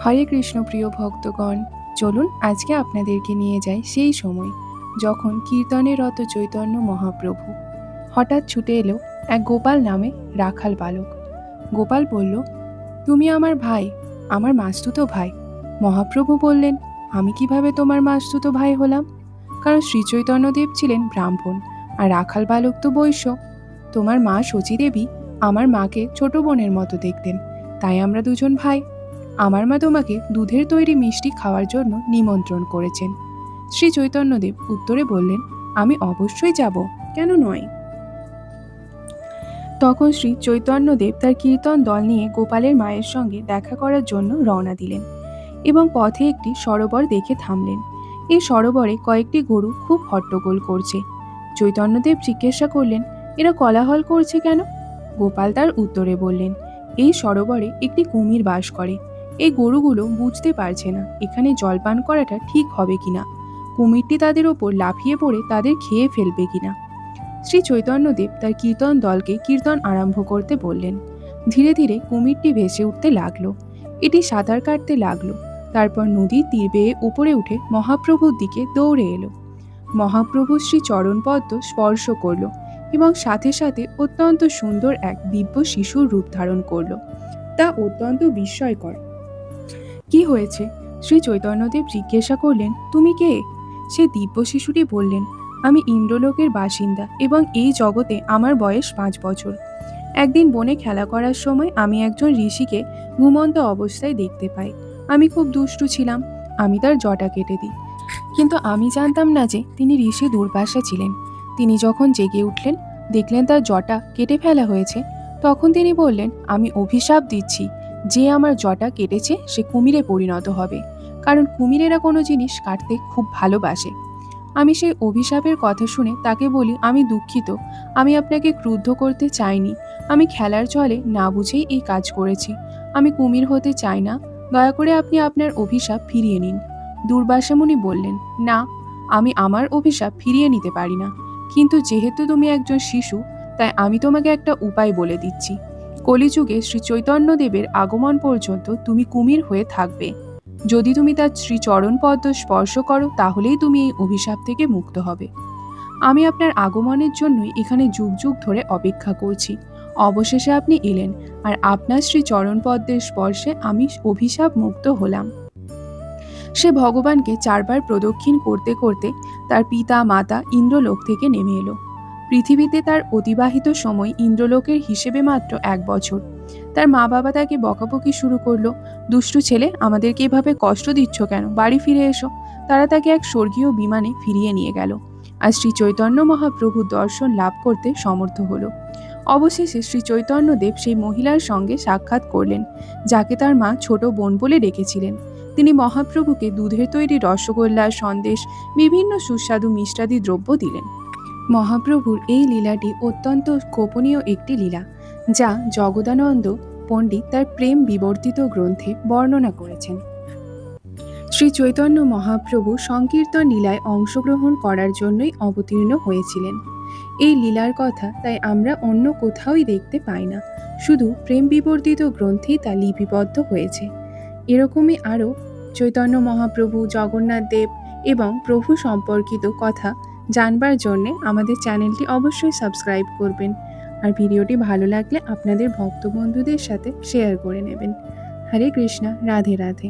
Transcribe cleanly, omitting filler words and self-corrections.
হরে কৃষ্ণ প্রিয় ভক্তগণ, চলুন আজকে আপনাদেরকে নিয়ে যাই সেই সময় যখন কীর্তনে রত চৈতন্য মহাপ্রভু হঠাৎ ছুটে এলো এক গোপাল নামে রাখাল বালক। গোপাল বলল, তুমি আমার ভাই, আমার মাসতুতো ভাই। মহাপ্রভু বললেন, আমি কিভাবে তোমার মাসতুতো ভাই হলাম? কারণ শ্রীচৈতন্যদেব ছিলেন ব্রাহ্মণ আর রাখাল বালক তো বৈশ্য। তোমার মা সচীদেবী আমার মাকে ছোট বোনের মতো দেখতেন, তাই আমরা দুজন ভাই। আমার মা তোমাকে দুধের তৈরি মিষ্টি খাওয়ার জন্য নিমন্ত্রণ করেছেন। শ্রী চৈতন্যদেব উত্তরে বললেন, আমি অবশ্যই যাব, কেন নয়? তখন শ্রী চৈতন্যদেব তার কীর্তন দল নিয়ে গোপালের মায়ের সঙ্গে দেখা করার জন্য রওনা দিলেন এবং পথে একটি সরোবর দেখে থামলেন। এই সরোবরে কয়েকটি গরু খুব হট্টগোল করছে। চৈতন্যদেব জিজ্ঞাসা করলেন, এরা কোলাহল করছে কেন? গোপাল তার উত্তরে বললেন, এই সরোবরে একটি কুমির বাস করে। এই গরুগুলো বুঝতে পারছে না এখানে জলপান করাটা ঠিক হবে কিনা, কুমিরটি তাদের ওপর লাফিয়ে পড়ে তাদের খেয়ে ফেলবে কিনা। শ্রী চৈতন্যদেব তার কীর্তন দলকে কীর্তন আরম্ভ করতে বললেন। ধীরে ধীরে কুমিরটি ভেসে উঠতে লাগলো। এটি সাঁতার কাটতে লাগলো। তারপর নদীর তীর বেয়ে উপরে উঠে মহাপ্রভুর দিকে দৌড়ে এলো। মহাপ্রভু শ্রী চরণপদ্ম স্পর্শ করল এবং সাথে সাথে অত্যন্ত সুন্দর এক দিব্য শিশুর রূপ ধারণ করল। তা অত্যন্ত বিস্ময়কর। কি হয়েছে? শ্রী চৈতন্যদেব জিজ্ঞাসা করলেন, তুমি কে? সে দিব্য শিশুটি বললেন, আমি ইন্দ্রলোকের বাসিন্দা এবং এই জগতে আমার বয়স 5 বছর। একদিন বনে খেলা করার সময় আমি একজন ঋষিকে ঘুমন্ত অবস্থায় দেখতে পাই। আমি খুব দুষ্টু ছিলাম। আমি তার জটা কেটে দিই, কিন্তু আমি জানতাম না যে তিনি ঋষি দুর্বাসা ছিলেন। তিনি যখন জেগে উঠলেন, দেখলেন তার জটা কেটে ফেলা হয়েছে। তখন তিনি বললেন, আমি অভিশাপ দিচ্ছি, যে আমার জটা কেটেছে সে কুমিরে পরিণত হবে, কারণ কুমিরেরা কোনো জিনিস কাটতে খুব ভালোবাসে। আমি সেই অভিশাপের কথা শুনে তাকে বলি, আমি দুঃখিত, আমি আপনাকে ক্রুদ্ধ করতে চাইনি। আমি খেলার ছলে না বুঝেই এই কাজ করেছি। আমি কুমির হতে চাই না। দয়া করে আপনি আপনার অভিশাপ ফিরিয়ে নিন। দুর্বাসা মুনি বললেন, না, আমি আমার অভিশাপ ফিরিয়ে নিতে পারি না, কিন্তু যেহেতু তুমি একজন শিশু, তাই আমি তোমাকে একটা উপায় বলে দিচ্ছি। কলিযুগে শ্রী চৈতন্যদেবের আগমন পর্যন্ত তুমি কুমির হয়ে থাকবে। যদি তুমি তার শ্রীচরণ পদ্ম স্পর্শ করো, তাহলেই তুমি এই অভিশাপ থেকে মুক্ত হবে। আমি আপনার আগমনের জন্যই এখানে যুগ যুগ ধরে অপেক্ষা করছি। অবশেষে আপনি এলেন, আর আপনার শ্রীচরণ পদ্মের স্পর্শে আমি অভিশাপ মুক্ত হলাম। সে ভগবানকে 4 বার প্রদক্ষিণ করতে করতে তার পিতা মাতা ইন্দ্রলোক থেকে নেমে এলো। পৃথিবীতে তার অতিবাহিত সময় ইন্দ্রলোকের হিসেবে মাত্র 1 বছর। তার মা বাবা তাকে বকাবকি শুরু করলো, দুষ্টু ছেলে, আমাদেরকে এভাবে কষ্ট দিচ্ছ কেন? বাড়ি ফিরে এসো। তারা তাকে এক স্বর্গীয় বিমানে ফিরিয়ে নিয়ে গেল, আর শ্রী চৈতন্য মহাপ্রভুর দর্শন লাভ করতে সমর্থ হলো। অবশেষে শ্রী চৈতন্যদেব সেই মহিলার সঙ্গে সাক্ষাৎ করলেন, যাকে তার মা ছোট বোন বলে ডেকেছিলেন। তিনি মহাপ্রভুকে দুধের তৈরি রসগোল্লা, সন্দেশ, বিভিন্ন সুস্বাদু মিষ্টাদি দ্রব্য দিলেন। মহাপ্রভুর এই লীলাটি অত্যন্ত গোপনীয় একটি লীলা, যা জগদানন্দ পণ্ডিত তার প্রেম বিবর্তিত গ্রন্থে বর্ণনা করেছেন। শ্রী চৈতন্য মহাপ্রভু সংকীর্তন লীলায় অংশগ্রহণ করার জন্যই অবতীর্ণ হয়েছিলেন। এই লীলার কথা তাই আমরা অন্য কোথাওই দেখতে পাই না, শুধু প্রেম বিবর্তিত গ্রন্থেই তা লিপিবদ্ধ হয়েছে। এরকমই আরও চৈতন্য মহাপ্রভু, জগন্নাথ দেব এবং প্রভু সম্পর্কিত কথা জানবার জন্যে আমাদের চ্যানেলটি অবশ্যই সাবস্ক্রাইব করবেন, আর ভিডিওটি ভালো লাগলে আপনাদের ভক্ত বন্ধুদের সাথে শেয়ার করে নেবেন। হরে কৃষ্ণা, রাধে রাধে।